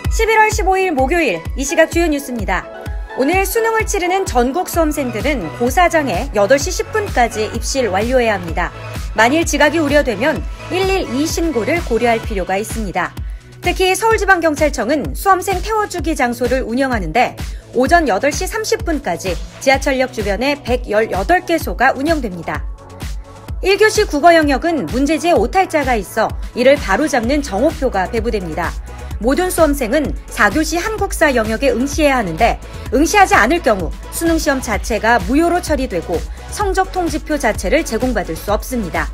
11월 15일 목요일 이 시각 주요 뉴스입니다. 오늘 수능을 치르는 전국 수험생들은 고사장에 8시 10분까지 입실 완료해야 합니다. 만일 지각이 우려되면 112 신고를 고려할 필요가 있습니다. 특히 서울지방경찰청은 수험생 태워주기 장소를 운영하는데 오전 8시 30분까지 지하철역 주변에 118개소가 운영됩니다. 1교시 국어 영역은 문제지에 오탈자가 있어 이를 바로잡는 정오표가 배부됩니다. 모든 수험생은 4교시 한국사 영역에 응시해야 하는데 응시하지 않을 경우 수능시험 자체가 무효로 처리되고 성적 통지표 자체를 제공받을 수 없습니다.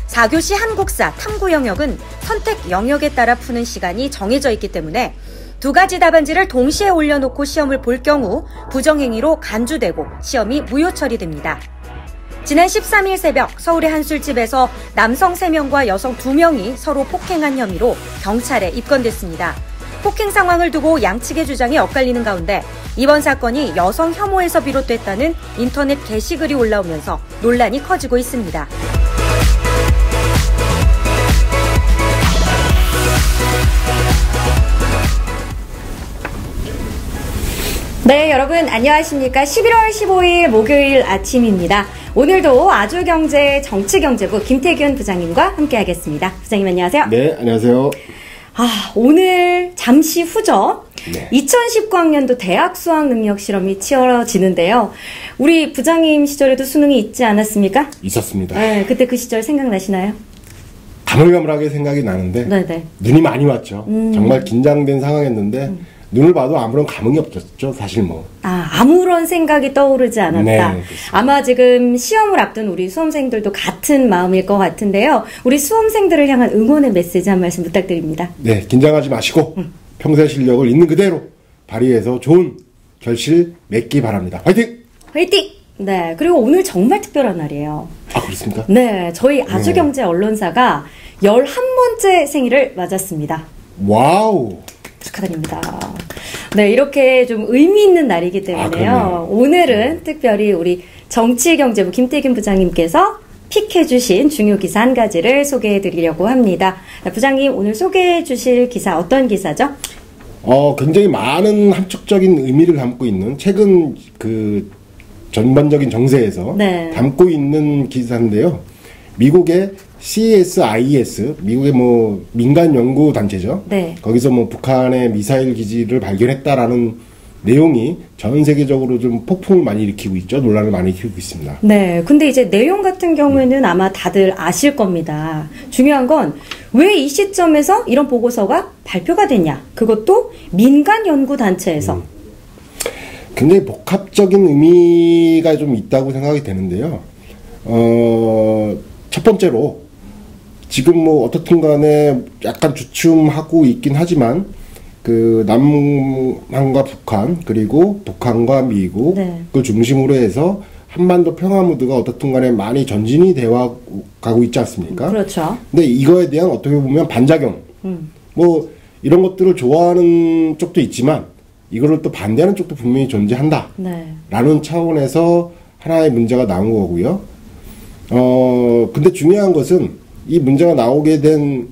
4교시 한국사 탐구 영역은 선택 영역에 따라 푸는 시간이 정해져 있기 때문에 두 가지 답안지를 동시에 올려놓고 시험을 볼 경우 부정행위로 간주되고 시험이 무효 처리됩니다. 지난 13일 새벽 서울의 한 술집에서 남성 3명과 여성 2명이 서로 폭행한 혐의로 경찰에 입건됐습니다. 폭행 상황을 두고 양측의 주장이 엇갈리는 가운데 이번 사건이 여성 혐오에서 비롯됐다는 인터넷 게시글이 올라오면서 논란이 커지고 있습니다. 네, 여러분 안녕하십니까? 11월 15일 목요일 아침입니다. 오늘도 아주경제 정치경제부 김태균 부장님과 함께하겠습니다. 부장님 안녕하세요. 네, 안녕하세요. 오늘 잠시 후죠. 네. 2019학년도 대학 수학 능력 실험이 치러지는데요. 우리 부장님 시절에도 수능이 있지 않았습니까? 있었습니다. 네, 그때 그 시절 생각나시나요? 가물가물하게 생각이 나는데 네네. 눈이 많이 왔죠. 정말 긴장된 상황이었는데 눈을 봐도 아무런 감흥이 없었죠. 사실 뭐. 아무런 생각이 떠오르지 않았다. 네, 아마 지금 시험을 앞둔 우리 수험생들도 같은 마음일 것 같은데요. 우리 수험생들을 향한 응원의 메시지 한 말씀 부탁드립니다. 네, 긴장하지 마시고 평소의 실력을 있는 그대로 발휘해서 좋은 결실 맺기 바랍니다. 화이팅! 화이팅! 네, 그리고 오늘 정말 특별한 날이에요. 그렇습니까? 네, 저희 아주경제 언론사가 11번째 생일을 맞았습니다. 와우! 축하드립니다. 네, 이렇게 좀 의미 있는 날이기 때문에요. 오늘은 특별히 우리 정치경제부 김태균 부장님께서 픽해주신 중요 기사 한 가지를 소개해드리려고 합니다. 부장님, 오늘 소개해주실 기사 어떤 기사죠? 굉장히 많은 함축적인 의미를 담고 있는 최근 그 전반적인 정세에서 네. 담고 있는 기사인데요. 미국의 CSIS, 미국의 뭐 민간 연구 단체죠. 네. 거기서 뭐 북한의 미사일 기지를 발견했다라는 내용이 전 세계적으로 좀 폭풍을 많이 일으키고 있죠. 논란을 많이 일으키고 있습니다. 네. 근데 이제 내용 같은 경우에는 아마 다들 아실 겁니다. 중요한 건 왜 이 시점에서 이런 보고서가 발표가 됐냐. 그것도 민간 연구 단체에서. 굉장히 복합적인 의미가 좀 있다고 생각이 되는데요. 첫 번째로 지금 뭐 어떻든 간에 약간 주춤하고 있긴 하지만 그 남한과 북한 그리고 북한과 미국 그 중심으로 해서 한반도 평화 무드가 어떻든 간에 많이 전진이 되어 가고 있지 않습니까? 그렇죠. 근데 이거에 대한 어떻게 보면 반작용 뭐 이런 것들을 좋아하는 쪽도 있지만 이거를 또 반대하는 쪽도 분명히 존재한다. 네. 라는 차원에서 하나의 문제가 나온 거고요. 근데 중요한 것은 이 문제가 나오게 된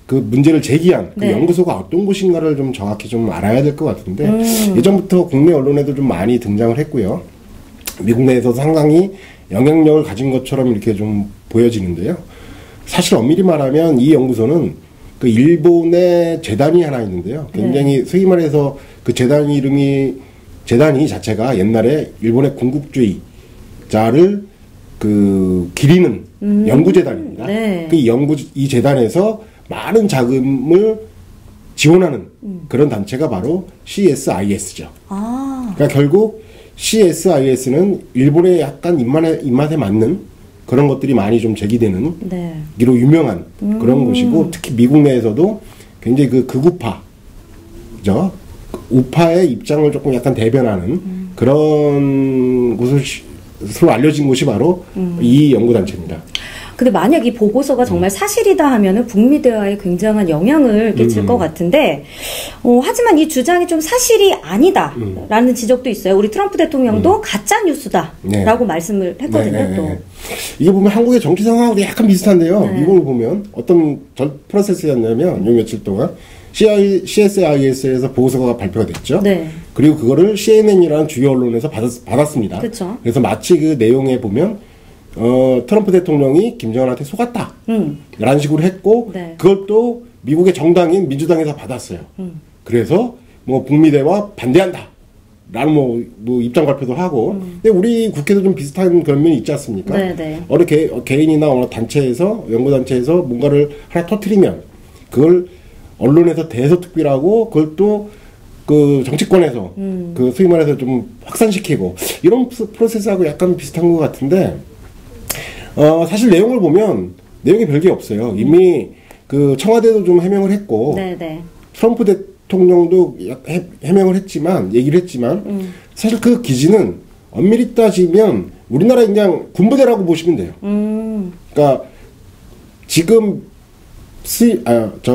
그 문제를 제기한 그 연구소가 어떤 곳인가를 좀 정확히 좀 알아야 될 것 같은데 예전부터 국내 언론에도 좀 많이 등장을 했고요. 미국 내에서 상당히 영향력을 가진 것처럼 이렇게 좀 보여지는데요. 사실 엄밀히 말하면 이 연구소는 그 일본의 재단이 하나 있는데요. 굉장히 소위 말해서 그 재단이 자체가 옛날에 일본의 군국주의자를 그 기리는 연구재단입니다. 네. 이 재단에서 많은 자금을 지원하는 그런 단체가 바로 CSIS죠. 그러니까 결국 CSIS는 일본의 약간 입맛에 맞는 그런 것들이 많이 좀 제기되는 기로 유명한 그런 곳이고 특히 미국 내에서도 굉장히 그 극우파죠. 우파의 입장을 조금 약간 대변하는 그런 곳으로 알려진 곳이 바로 이 연구단체입니다. 근데 만약 이 보고서가 정말 사실이다 하면은 북미 대화에 굉장한 영향을 끼칠 것 같은데, 하지만 이 주장이 좀 사실이 아니다라는 지적도 있어요. 우리 트럼프 대통령도 가짜 뉴스다라고 말씀을 했거든요. 또 이게 보면 한국의 정치 상황하고 약간 비슷한데요. 미국을 보면 어떤 프로세스였냐면 요 며칠 동안 CSIS에서 보고서가 발표가 됐죠. 그리고 그거를 CNN이라는 주요 언론에서 받았습니다. 그쵸. 그래서 마치 그 내용에 보면 트럼프 대통령이 김정은한테 속았다 라는 식으로 했고 그걸 또 미국의 정당인 민주당에서 받았어요. 그래서 뭐 북미 대화 반대한다 라는 뭐 입장 발표도 하고 근데 우리 국회도 좀 비슷한 그런 면이 있지 않습니까? 어느 개인이나 어느 단체에서 연구단체에서 뭔가를 하나 터뜨리면 그걸 언론에서 대서특필하고 그걸 또 그 정치권에서 그 소위 말해서 좀 확산시키고 이런 프로세스하고 약간 비슷한 것 같은데 사실 내용을 보면 내용이 별게 없어요. 이미 그 청와대도 좀 해명을 했고 트럼프 대통령도 해명을 했지만 얘기를 했지만 사실 그 기지는 엄밀히 따지면 우리나라 그냥 군부대라고 보시면 돼요. 그러니까 지금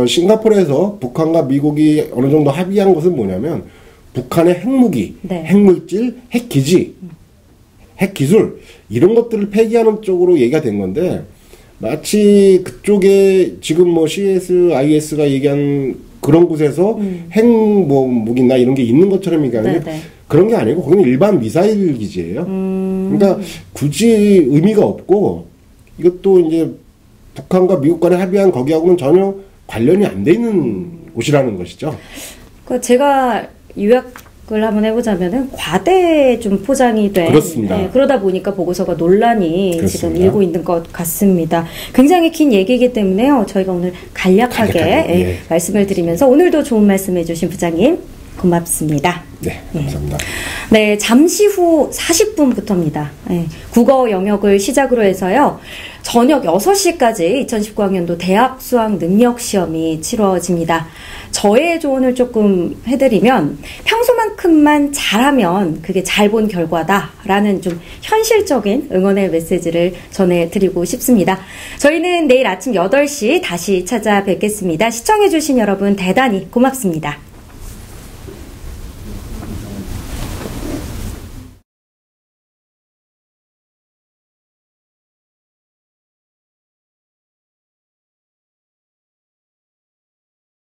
싱가포르에서 북한과 미국이 어느 정도 합의한 것은 뭐냐면 북한의 핵무기, 핵물질, 핵기지, 핵기술 이런 것들을 폐기하는 쪽으로 얘기가 된 건데 마치 그쪽에 지금 뭐 CSIS가 얘기한 그런 곳에서 핵 뭐 무기나 이런 게 있는 것처럼 얘기하는데 그런 게 아니고 거기는 일반 미사일 기지예요. 그러니까 굳이 의미가 없고 이것도 이제 북한과 미국 간에 합의한 거기하고는 전혀 관련이 안 돼 있는 곳이라는 것이죠. 제가 요약을 한번 해보자면은 과대 좀 포장이 된 그렇습니다. 그러다 보니까 보고서가 논란이 지금 일고 있는 것 같습니다. 굉장히 긴 얘기이기 때문에요. 저희가 오늘 간략하게 말씀을 드리면서 오늘도 좋은 말씀 해주신 부장님 고맙습니다. 네, 감사합니다. 네, 잠시 후 40분부터입니다. 국어 영역을 시작으로 해서요. 저녁 6시까지 2019학년도 대학 수학 능력 시험이 치러집니다. 저의 조언을 조금 해드리면 평소만큼만 잘하면 그게 잘 본 결과다라는 좀 현실적인 응원의 메시지를 전해드리고 싶습니다. 저희는 내일 아침 8시 다시 찾아뵙겠습니다. 시청해주신 여러분 대단히 고맙습니다.